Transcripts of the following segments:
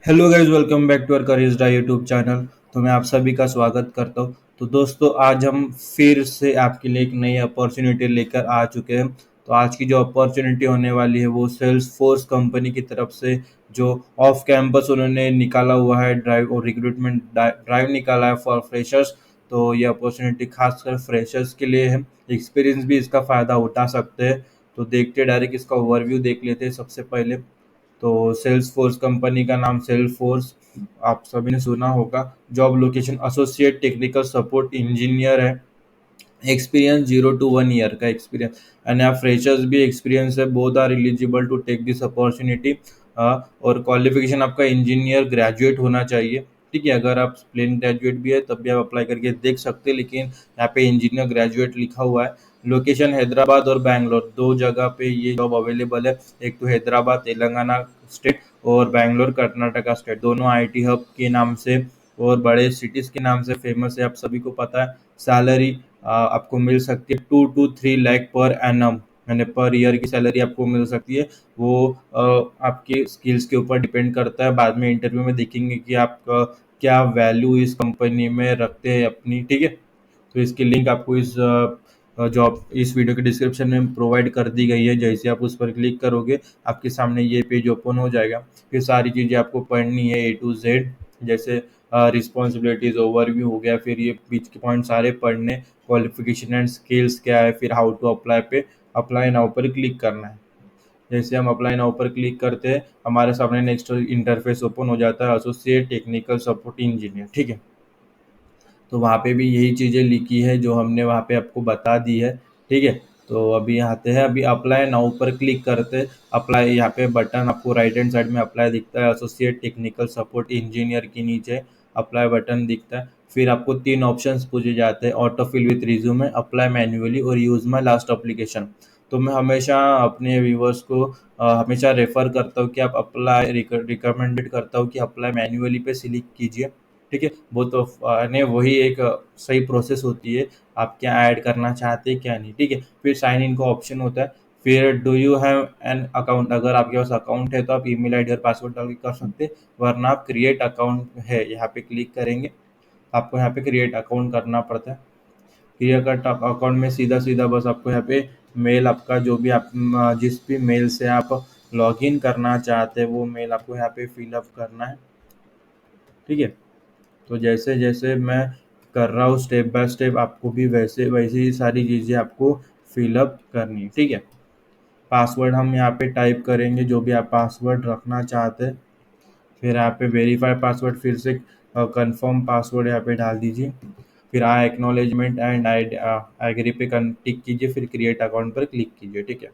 Hello guys, welcome back to our careers YouTube channel. तो मैं आप सभी का स्वागत करता हूं। तो दोस्तों, आज हम फिर से आपके लिए एक नई अपॉर्चुनिटी लेकर आ चुके हैं। तो आज की जो अपॉर्चुनिटी होने वाली है वो सेल्स फोर्स कंपनी की तरफ से जो ऑफ कैंपस उन्होंने निकाला हुआ है ड्राइव और रिक्रूटमेंट ड्राइव निकाला है फॉर फ्रेशर्स। तो ये अपॉर्चुनिटी खासकर फ्रेशर्स के लिए है। एक्सपीरियंस भी इसका फ़ायदा उठा सकते हैं। तो देखते डायरेक्ट इसका ओवरव्यू देख लेते हैं सबसे पहले। तो सेल्स फोर्स कंपनी का नाम सेल्स फोर्स आप सभी ने सुना होगा। Job location associate technical support engineer है। एक्सपीरियंस 0 to 1 ईयर का एक्सपीरियंस एंड आप फ्रेशर्स भी एक्सपीरियंस है। Both are eligible to take this opportunity. और क्वालिफिकेशन आपका इंजीनियर ग्रेजुएट होना चाहिए। ठीक है, अगर आप प्लेन ग्रेजुएट भी है तब भी आप अप्लाई करके देख सकते हैं, लेकिन यहाँ पे इंजीनियर ग्रेजुएट लिखा हुआ है। लोकेशन हैदराबाद और बैंगलोर, दो जगह पे ये जॉब अवेलेबल है। एक तो हैदराबाद तेलंगाना स्टेट और बैंगलोर कर्नाटका स्टेट, दोनों आईटी हब के नाम से और बड़े सिटीज के नाम से फेमस है, आप सभी को पता है। सैलरी आपको मिल सकती है 2 to 3 लाख पर एनम, यानी पर ईयर की सैलरी आपको मिल सकती है। वो आपके स्किल्स के ऊपर डिपेंड करता है। बाद में इंटरव्यू में देखेंगे कि आप क्या वैल्यू इस कंपनी में रखते हैं अपनी। ठीक है, तो इसकी लिंक आपको जॉब इस वीडियो के डिस्क्रिप्शन में प्रोवाइड कर दी गई है। जैसे आप उस पर क्लिक करोगे आपके सामने ये पेज ओपन हो जाएगा। फिर सारी चीज़ें आपको पढ़नी है A to Z। जैसे रिस्पॉन्सिबिलिटीज ओवरव्यू हो गया, फिर ये बीच के पॉइंट सारे पढ़ने, क्वालिफिकेशन एंड स्किल्स क्या है, फिर हाउ टू अप्लाई पे अप्लाई नाउ पर क्लिक करना है। जैसे हम अप्लाई नाउ पर क्लिक करते हैं हमारे सामने नेक्स्ट इंटरफेस ओपन हो जाता है, एसोसिएट टेक्निकल सपोर्ट इंजीनियर। ठीक है, तो वहाँ पे भी यही चीज़ें लिखी है जो हमने वहाँ पे आपको बता दी है। ठीक है, तो अभी आते हैं, अभी अप्लाई नाउ पर क्लिक करते हैं। अप्लाई यहाँ पे बटन आपको राइट हैंड साइड में अप्लाई दिखता है, एसोसिएट टेक्निकल सपोर्ट इंजीनियर के नीचे अप्लाई बटन दिखता है। फिर आपको तीन ऑप्शंस पूछे जाते हैं, auto fill with resume, apply manually और यूज माई लास्ट एप्लीकेशन। तो मैं हमेशा अपने व्यूवर्स को हमेशा रेफर करता हूँ कि आप अप्लाई रिकमेंडेड करता हूँ कि अप्लाई मैन्युअली पे सिलेक्ट कीजिए। ठीक है, वो तो ने वही एक सही प्रोसेस होती है। आप क्या ऐड करना चाहते हैं क्या नहीं। ठीक है, फिर साइन इन का ऑप्शन होता है। फिर do you have an account, अगर आपके पास अकाउंट है तो आप ईमेल आईडी और पासवर्ड डाल के कर सकते हैं, वरना आप क्रिएट अकाउंट है यहाँ पे क्लिक करेंगे। आपको यहाँ पे क्रिएट अकाउंट करना पड़ता है। क्रिएट अकाउंट में सीधा सीधा बस आपको यहाँ पे मेल आपका जो भी आप जिस भी मेल से आप लॉगिन करना चाहते हैं वो मेल आपको यहाँ पे फिलअप करना है। ठीक है, तो जैसे जैसे मैं कर रहा हूँ स्टेप बाय स्टेप, आपको भी वैसे वैसे ही सारी चीज़ें आपको फिलअप करनी है। ठीक है, पासवर्ड हम यहाँ पे टाइप करेंगे जो भी आप पासवर्ड रखना चाहते हैं। फिर यहाँ पे वेरीफाई पासवर्ड, फिर से कंफर्म पासवर्ड यहाँ पे डाल दीजिए। फिर आई एक्नॉलेजमेंट एंड आई एग्री पे टिक कीजिए, फिर क्रिएट अकाउंट पर क्लिक कीजिए। ठीक है,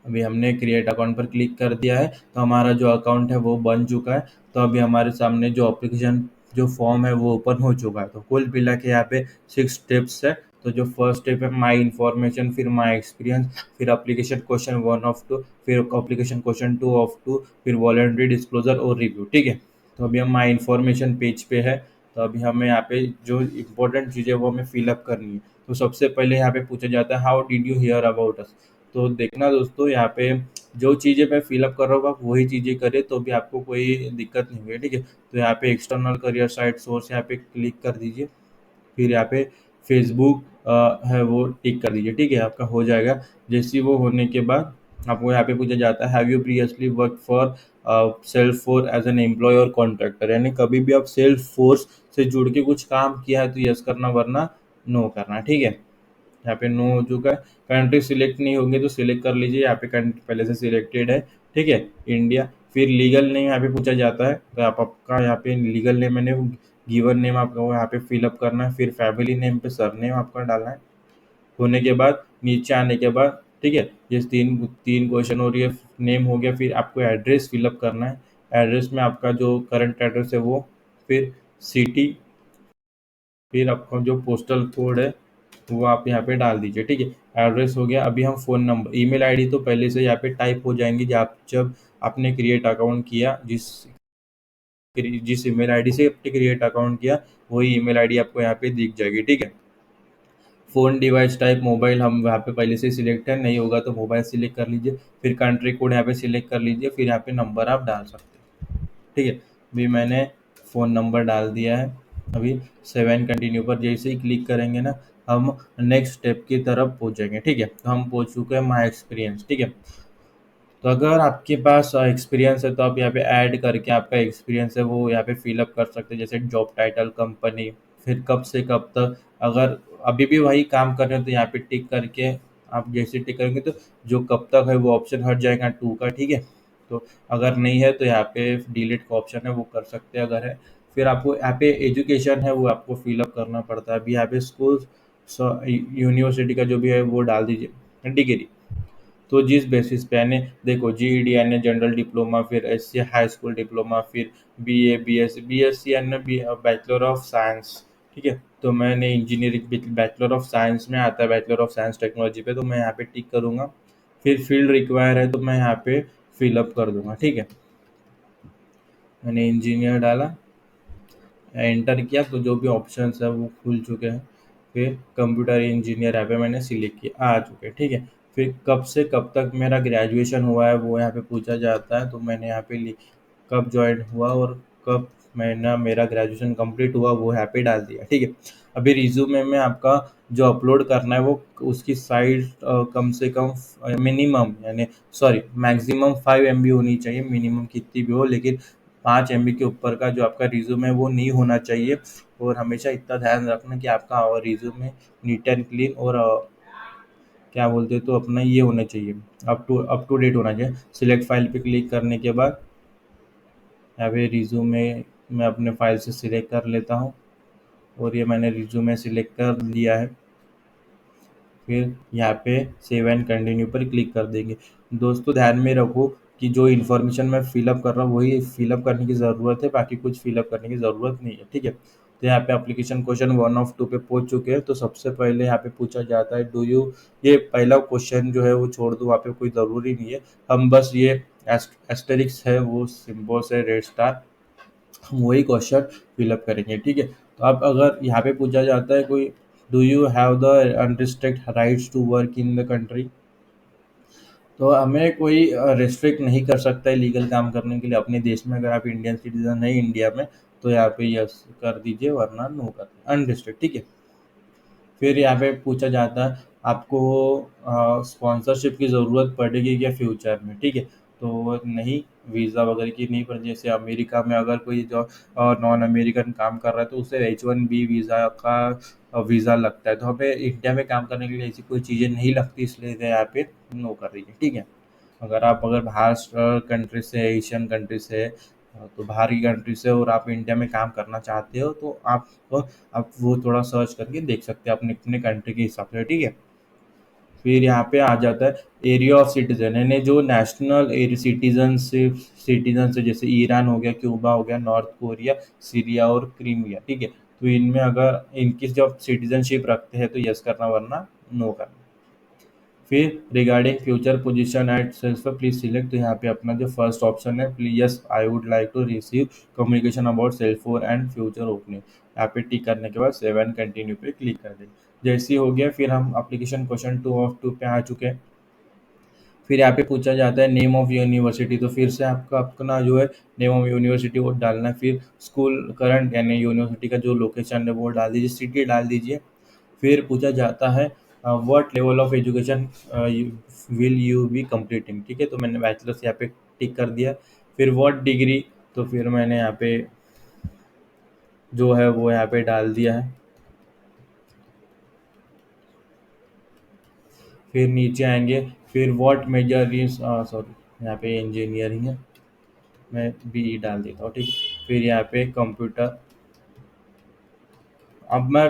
अभी हमने क्रिएट अकाउंट पर क्लिक कर दिया है तो हमारा जो अकाउंट है वो बन चुका है। तो अभी हमारे सामने जो एप्लीकेशन जो फॉर्म है वो ओपन हो चुका है। तो कुल मिला के यहाँ पे 6 स्टेप्स है। तो जो फर्स्ट स्टेप है माई इन्फॉर्मेशन, फिर माई एक्सपीरियंस, फिर एप्लीकेशन क्वेश्चन 1 of 2, फिर एप्लीकेशन क्वेश्चन 2 of 2, फिर वॉलंटरी डिस्क्लोजर और रिव्यू। ठीक है, तो अभी हम माई इन्फॉर्मेशन पेज पे है। तो अभी हमें यहाँ पे जो इम्पोर्टेंट चीज़ें वो हमें फिलअप करनी है। तो सबसे पहले यहाँ पे पूछा जाता है how did you here about us. तो देखना दोस्तों, यहाँ पे जो चीज़ें मैं फिलअप कर रहा हूँ आप वही चीज़ें करें तो भी आपको कोई दिक्कत नहीं होगी। ठीक है, तो यहाँ पे एक्सटर्नल करियर साइट सोर्स यहाँ पे क्लिक कर दीजिए। फिर यहाँ पे फेसबुक है वो टिक कर दीजिए। ठीक है, आपका हो जाएगा। जैसे ही वो होने के बाद आपको यहाँ पे पूछा जाता है have you previously work for Salesforce as an employ or contractor, यानी कभी भी आप सेल्फ फोर्स से जुड़ के कुछ काम किया है तो यस करना, वरना नो करना। ठीक है, यहाँ पे नो हो चुका है। कंट्री सिलेक्ट नहीं होंगे तो सिलेक्ट कर लीजिए, यहाँ पे कंट्री पहले से सिलेक्टेड है। ठीक है, इंडिया। फिर लीगल नेम यहाँ पे पूछा जाता है तो आप आपका यहाँ पे लीगल नेम मैंने गिवन नेम आपका वो यहाँ पे फिलअप करना है। फिर फैमिली नेम पे सर नेम आपका डालना है। होने के बाद नीचे आने के बाद ठीक है, ये तीन तीन क्वेश्चन और ये नेम हो गया। फिर आपको एड्रेस फिलअप करना है। एड्रेस में आपका जो करंट एड्रेस है वो, फिर सिटी, फिर आपका जो पोस्टल कोड है वो आप यहाँ पे डाल दीजिए। ठीक है, एड्रेस हो गया। अभी हम फ़ोन नंबर, ईमेल आईडी तो पहले से यहाँ पे टाइप हो जाएंगी जब आपने क्रिएट अकाउंट किया, जिस ईमेल आईडी से आपने क्रिएट अकाउंट किया वही ईमेल आईडी आपको यहाँ पे दिख जाएगी। ठीक है, फ़ोन डिवाइस टाइप मोबाइल हम यहाँ पे पहले से सिलेक्ट है, नहीं होगा तो मोबाइल सिलेक्ट कर लीजिए। फिर कंट्री कोड यहाँ पे सिलेक्ट कर लीजिए, फिर यहाँ पे नंबर आप डाल सकते हैं। ठीक है, अभी मैंने फ़ोन नंबर डाल दिया है। अभी 7 कंटिन्यू पर जैसे ही क्लिक करेंगे ना, हम नेक्स्ट स्टेप की तरफ पहुँचेंगे। ठीक है, तो हम पहुँच चुके हैं माई एक्सपीरियंस। ठीक है, तो अगर आपके पास एक्सपीरियंस है तो आप यहाँ पे ऐड करके आपका एक्सपीरियंस है वो यहाँ पे फिलअप कर सकते हैं, जैसे जॉब टाइटल, कंपनी, फिर कब से कब तक। अगर अभी भी वही काम कर रहे हो तो यहाँ पे टिक करके आप जैसे टिक करेंगे तो जो कब तक है वो ऑप्शन हट जाएगा 2 का। ठीक है, तो अगर नहीं है तो यहाँ पे डिलीट का ऑप्शन है वो कर सकते हैं अगर है। फिर आपको यहाँ पे एजुकेशन है वो आपको फिलअप करना पड़ता है। अभी यहाँ पे स्कूल यूनिवर्सिटी का जो भी है वो डाल दीजिए, डिग्री। तो जिस बेसिस पे यानी देखो जीईडी यानी जनरल डिप्लोमा, फिर एससी हाई स्कूल डिप्लोमा, फिर बीए, बीएससी, बीएससी यानी बैचलर ऑफ साइंस। ठीक है, तो मैंने इंजीनियरिंग बैचलर ऑफ साइंस में आता है, बैचलर ऑफ साइंस टेक्नोलॉजी पे, तो मैं यहाँ पे टिक करूँगा। फिर फील्ड रिक्वायर है तो मैं यहाँ पे फिलअप कर दूंगा। ठीक है, मैंने इंजीनियर डाला, एंटर किया तो जो भी ऑप्शंस है वो खुल चुके हैं। फिर कंप्यूटर इंजीनियर यहाँ पे मैंने सिलेक्ट किया, आ चुके हैं। ठीक है, फिर कब से कब तक मेरा ग्रेजुएशन हुआ है वो यहाँ पे पूछा जाता है, तो मैंने यहाँ पे कब ज्वाइन हुआ और कब महीना मेरा ग्रेजुएशन कंप्लीट हुआ वो यहाँ पे डाल दिया। ठीक है, अभी रिज्यूमे में आपका जो अपलोड करना है वो उसकी साइज कम से कम मिनिमम यानी सॉरी मैक्सिमम 5 MB होनी चाहिए, मिनिमम कितनी भी हो, लेकिन 5 MB के ऊपर का जो आपका रिज्यूम है वो नहीं होना चाहिए। और हमेशा इतना ध्यान रखना कि आपका रिज्यूमे नीट एंड क्लीन और क्या बोलते हैं तो अपना ये होना चाहिए, अप टू डेट होना चाहिए। सिलेक्ट फाइल पे क्लिक करने के बाद यहाँ पे रिज्यूमे मैं अपने फाइल से सिलेक्ट कर लेता हूँ, और ये मैंने रिज्यूमे सिलेक्ट कर लिया है। फिर यहाँ पे सेव एंड कंटिन्यू पर क्लिक कर देंगे। दोस्तों ध्यान में रखो कि जो इन्फॉर्मेशन मैं फिलअप कर रहा हूँ वही फिलअप करने की ज़रूरत है, बाकी कुछ फिलअप करने की ज़रूरत नहीं है। ठीक है, तो यहाँ पे एप्लीकेशन क्वेश्चन 1 of 2 पे पहुँच चुके हैं। तो सबसे पहले यहाँ पे पूछा जाता है डू यू, ये पहला क्वेश्चन जो है वो छोड़ दो, वहाँ पे कोई ज़रूरी नहीं है। हम बस ये एस्टेरिक्स है वो सिम्बल से रेड स्टार, हम वही क्वेश्चन फिलअप करेंगे। ठीक है, तो अब अगर यहाँ पे पूछा जाता है कोई do you have the unrestricted rights to work in the country, तो हमें कोई रिस्ट्रिक्ट नहीं कर सकता है लीगल काम करने के लिए अपने देश में। अगर आप इंडियन सिटीजन है इंडिया में तो यहाँ पे यस कर दीजिए, वरना नो कर दीजिए, अनरिस्ट्रिक्ट। ठीक है, फिर यहाँ पे पूछा जाता है आपको स्पॉन्सरशिप की ज़रूरत पड़ेगी क्या फ्यूचर में। ठीक है, तो नहीं, वीज़ा वगैरह की नहीं, पर जैसे अमेरिका में अगर कोई जो नॉन अमेरिकन काम कर रहा है तो उसे H1B वीज़ा का वीज़ा लगता है। तो हमें इंडिया में काम करने के लिए ऐसी कोई चीज़ें नहीं लगती, इसलिए यहाँ पे नो कर रही है। ठीक है, अगर बाहर कंट्री से, एशियन कंट्री से, तो बाहर की कंट्री से और आप इंडिया में काम करना चाहते हो तो आप वो थोड़ा सर्च करके देख सकते हैं अपने अपने कंट्री के हिसाब से। ठीक है, फिर यहाँ पे आ जाता है एरिया ऑफ सिटीजन, यानी जो नेशनल सिटीजनशिप सिटीजन से, जैसे ईरान हो गया, क्यूबा हो गया, नॉर्थ कोरिया, सीरिया और क्रीमिया। ठीक है, तो इनमें अगर इनकी जब सिटीजनशिप रखते हैं तो यस करना, वरना नो करना। फिर regarding future position at sales पर प्लीज सिलेक्ट, तो यहाँ पे अपना जो फर्स्ट ऑप्शन है please yes I would like to receive communication about Salesforce and future opening, यहाँ पे टिक करने के बाद सेव एंड कंटिन्यू पे क्लिक कर दें। जैसे ही हो गया फिर हम एप्लीकेशन क्वेश्चन 2 of 2 पे आ चुके हैं। फिर यहाँ पे पूछा जाता है नेम ऑफ यूनिवर्सिटी, तो फिर से आपका अपना जो है नेम ऑफ यूनिवर्सिटी वो डालना है। फिर स्कूल करंट यानी यूनिवर्सिटी का जो लोकेशन है वो डाल दीजिए, सिटी डाल दीजिए। फिर पूछा जाता है what level of education will you be completing. ठीक है, तो मैंने बैचलर्स यहाँ पे टिक कर दिया। फिर व्हाट डिग्री, तो फिर मैंने यहाँ पे जो है वो यहाँ पे डाल दिया है। फिर नीचे आएंगे, फिर व्हाट मेजर इज सॉरी यहाँ पे इंजीनियरिंग है, मैं BE डाल देता हूँ। ठीक है, फिर यहाँ पे कंप्यूटर, अब मैं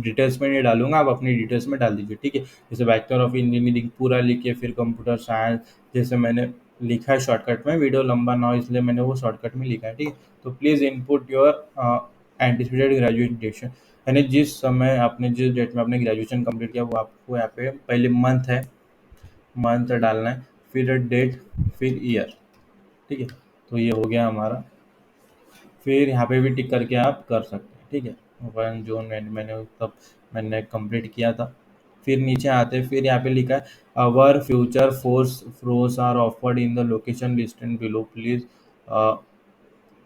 डिटेल्स में नहीं डालूंगा, आप अपनी डिटेल्स में डाल दीजिए। ठीक है, जैसे बैचलर ऑफ इंजीनियरिंग पूरा लिखिए, फिर कंप्यूटर साइंस जैसे मैंने लिखा है शॉर्टकट में, वीडियो लंबा ना हो इसलिए मैंने वो शॉर्टकट में लिखा है। ठीक है, तो please input your anticipated graduation, यानी जिस समय आपने जिस डेट में आपने ग्रेजुएशन कंप्लीट किया वो आपको यहाँ पे पहले मंथ है, मंथ डालना है, फिर डेट, फिर ईयर। ठीक है, तो ये हो गया हमारा। फिर यहाँ पे भी टिक करके आप कर सकते हैं। ठीक है, 1 जून मैंने तब मैंने कंप्लीट किया था। फिर नीचे आते हैं, फिर यहाँ पे लिखा है our future force roles are offered in the location listed below please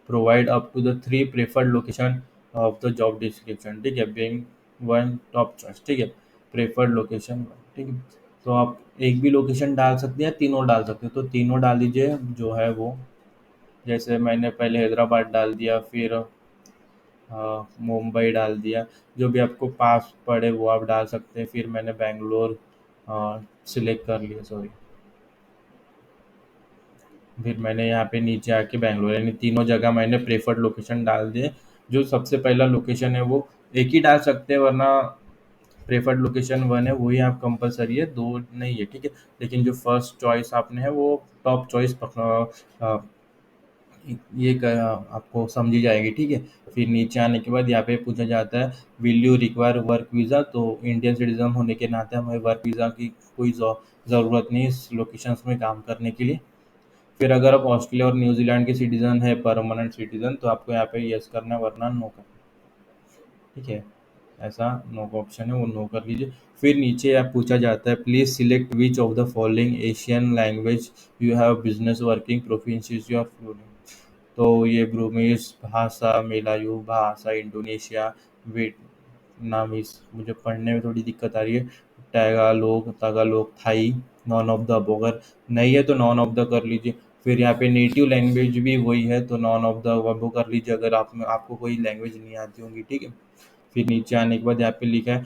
provide up to the 3 preferred location of the job description, ठीक है, बीइंग वन टॉप चॉइस, ठीक है, प्रेफर्ड लोकेशन, ठीक है। तो आप एक भी लोकेशन डाल सकते हैं, तीनों डाल सकते हैं, तो तीनों डाल दीजिए जो है वो। जैसे मैंने पहले हैदराबाद डाल दिया, फिर मुंबई डाल दिया, जो भी आपको पास पड़े वो आप डाल सकते हैं। फिर मैंने बैंगलोर सिलेक्ट कर लिया, सॉरी, फिर मैंने यहाँ पे नीचे आके बैंगलोर, यानी तीनों जगह मैंने प्रेफर्ड लोकेशन डाल दिए। जो सबसे पहला लोकेशन है वो एक ही डाल सकते हैं, वरना प्रेफर्ड लोकेशन वन है वही आप कंपलसरी है, दो नहीं है, ठीक है। लेकिन जो फर्स्ट चॉइस आपने है वो टॉप चॉइस ये आपको समझी जाएगी, ठीक है। फिर नीचे आने के बाद यहाँ पे पूछा जाता है will you require work visa, तो इंडियन सिटीजन होने के नाते हमें वर्क वीज़ा की कोई ज़रूरत नहीं इस लोकेशंस में काम करने के लिए। फिर अगर आप ऑस्ट्रेलिया और न्यूजीलैंड के सिटीजन है, परमानेंट सिटीजन, तो आपको यहाँ पे यस करना है, वरना नो करना, ठीक है। ऐसा नो का ऑप्शन है वो नो कर लीजिए। फिर नीचे आप पूछा जाता है please select which of the following Asian language you have business working proficiency of fluent. तो ये ब्रूमीज भाषा, मेलायू भाषा, इंडोनेशिया, वियतनामीज, मुझे पढ़ने में थोड़ी दिक्कत आ रही है, Tagalog, Tagalog, Thai, none of the above, अगर नहीं है तो नॉन ऑफ द कर लीजिए। फिर यहाँ पे नेटिव लैंग्वेज भी वही है, तो नॉन ऑफ द अबव कर लीजिए अगर आपको कोई लैंग्वेज नहीं आती होंगी, ठीक है। फिर नीचे आने के बाद यहाँ पे लिखा है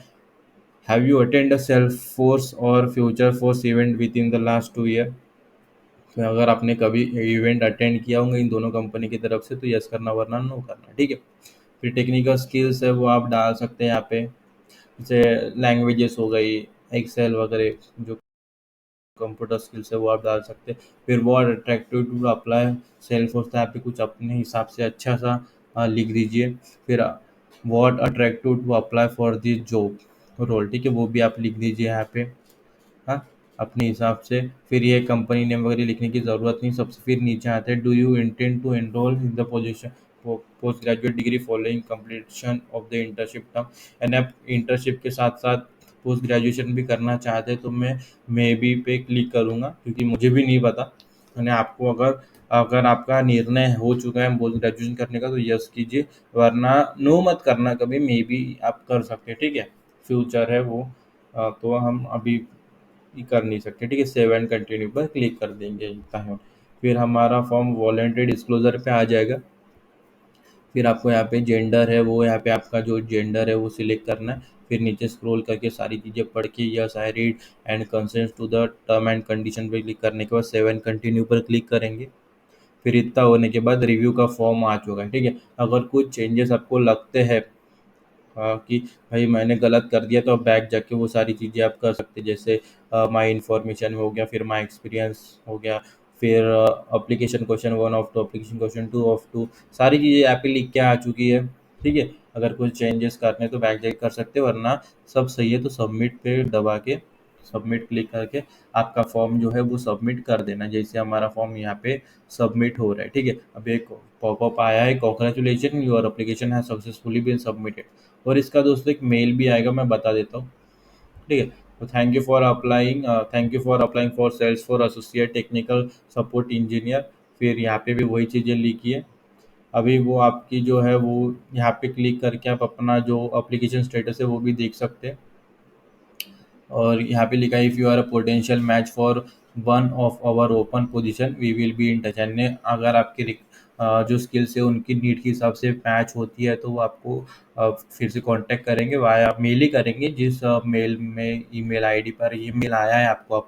have you attend a self force or future force event within the last 2 year. तो अगर आपने कभी इवेंट अटेंड किया होंगे इन दोनों कंपनी की तरफ से तो यस करना, वरना नो करना, ठीक है। फिर टेक्निकल स्किल्स है वो आप डाल सकते हैं यहाँ पे, जैसे लैंग्वेजेस हो गई, एक्सेल वगैरह, जो कंप्यूटर स्किल्स है वो आप डाल सकते हैं। फिर word attractive to apply self होता है, आप कुछ अपने हिसाब से अच्छा सा लिख दीजिए। फिर word attractive to apply for this job role, ठीक है, वो भी आप लिख दीजिए यहाँ पे, हाँ, अपने हिसाब से। फिर ये कंपनी नेम वगैरह लिखने की ज़रूरत नहीं। सबसे फिर नीचे आते हैं do you intend to enroll in the position post graduate degree following completion of the internship term, यानी आप इंटर्नशिप के साथ साथ पोस्ट ग्रेजुएशन भी करना चाहते हैं, तो मैं मे बी पे क्लिक करूँगा, क्योंकि मुझे भी नहीं पता। मैंने आपको अगर अगर आपका निर्णय हो चुका है पोस्ट ग्रेजुएशन करने का तो यस कीजिए, वरना नो मत करना कभी, मे बी आप कर सकते हैं, ठीक है, फ्यूचर है वो। तो हम अभी कर नहीं सकते, ठीक है, सेव एंड कंटिन्यू पर क्लिक कर देंगे, इतना है। फिर हमारा फॉर्म वॉलंटरी डिस्क्लोजर पे आ जाएगा। फिर आपको यहाँ पे जेंडर है वो, यहाँ पे आपका जो जेंडर है वो सिलेक्ट करना है। फिर नीचे स्क्रॉल करके सारी चीज़ें पढ़ के yes I read and consent to the term and condition पे क्लिक करने के बाद सेव एंड कंटिन्यू पर क्लिक करेंगे। फिर इतना होने के बाद रिव्यू का फॉर्म आ चुका है, ठीक है। अगर कुछ चेंजेस आपको लगते हैं कि भाई मैंने गलत कर दिया, तो आप बैक जाके वो सारी चीज़ें आप कर सकते हैं, जैसे माई इन्फॉर्मेशन हो गया, फिर माई एक्सपीरियंस हो गया, फिर application question 1 of 2, application question 2 of 2, सारी चीज़ें यहाँ पे लिख के आ चुकी है, ठीक है। अगर कुछ चेंजेस करने हैं तो बैक जाके कर सकते हैं, वरना सब सही है तो सबमिट पे दबा के सबमिट क्लिक करके आपका फॉर्म जो है वो सबमिट कर देना। जैसे हमारा फॉर्म यहाँ पे सबमिट हो रहा है, ठीक है। अब एक पॉपअप आया है congratulation your application has successfully been submitted, और इसका दोस्तों एक मेल भी आएगा, मैं बता देता हूँ, ठीक है। तो thank you for applying for Salesforce associate technical support engineer. फिर यहाँ पे भी वही चीज़ें लिखी है। अभी वो आपकी जो है वो यहाँ पे क्लिक करके आप अपना जो एप्लीकेशन स्टेटस है वो भी देख सकते हैं। और यहाँ पे लिखा है if you are a potential match for one of our open position we will be in touch, यानी अगर आपकी जो स्किल्स है उनकी नीड के हिसाब से मैच होती है तो वो आपको फिर से कांटेक्ट करेंगे, वाया मेल ही करेंगे, जिस मेल में ईमेल आईडी पर ये मेल आया है आपको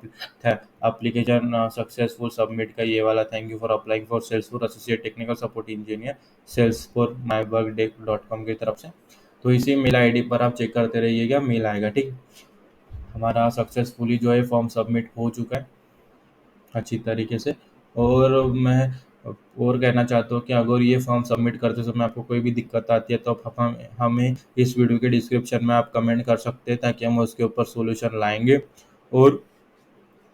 एप्लीकेशन सक्सेसफुल सबमिट का ये वाला, thank you for applying for Salesforce associate technical support engineer Salesforce my workday .com की तरफ से। तो इसी मेल आईडी पर आप चेक करते रहिएगा, मेल आएगा, ठीक। हमारा सक्सेसफुली जो है फॉर्म सबमिट हो चुका है अच्छी तरीके से। और मैं और कहना चाहता हूँ कि अगर ये फॉर्म सबमिट करते समय आपको कोई भी दिक्कत आती है तो आप हमें इस वीडियो के डिस्क्रिप्शन में आप कमेंट कर सकते हैं, ताकि हम उसके ऊपर सॉल्यूशन लाएंगे। और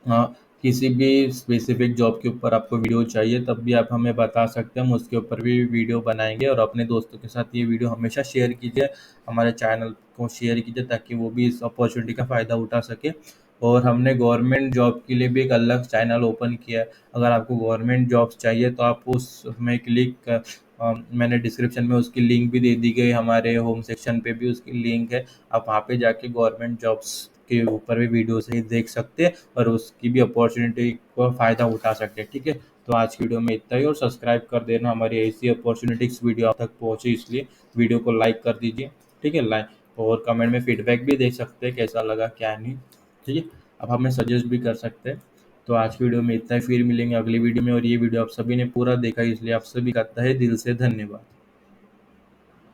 हाँ, किसी भी स्पेसिफिक जॉब के ऊपर आपको वीडियो चाहिए तब भी आप हमें बता सकते हैं, हम उसके ऊपर भी वीडियो बनाएंगे। और अपने दोस्तों के साथ ये वीडियो हमेशा शेयर कीजिए, हमारे चैनल को शेयर कीजिए, ताकि वो भी इस अपॉर्चुनिटी का फ़ायदा उठा सके और हमने गवर्नमेंट जॉब के लिए भी एक अलग चैनल ओपन किया है। अगर आपको गवर्नमेंट जॉब्स चाहिए तो आप उसमें मैंने डिस्क्रिप्शन में उसकी लिंक भी दे दी गई, हमारे होम सेक्शन पे भी उसकी लिंक है। आप वहाँ पे जाके गवर्नमेंट जॉब्स के ऊपर भी वीडियो से देख सकते हैं और उसकी भी अपॉर्चुनिटी का फ़ायदा उठा सकते हैं। ठीक है, तो आज की वीडियो में इतना ही, और सब्सक्राइब कर देना, हमारी ऐसी अपॉर्चुनिटीज़ वीडियो आप तक पहुँचे, इसलिए वीडियो को लाइक कर दीजिए। ठीक है, लाइक और कमेंट में फीडबैक भी दे सकते हैं कैसा लगा क्या नहीं। ठीक है, आप हमें सजेस्ट भी कर सकते हैं। तो आज की वीडियो में इतना ही, फिर मिलेंगे अगली वीडियो में। और ये वीडियो आप सभी ने पूरा देखा, इसलिए आप सभी का तहे दिल से धन्यवाद।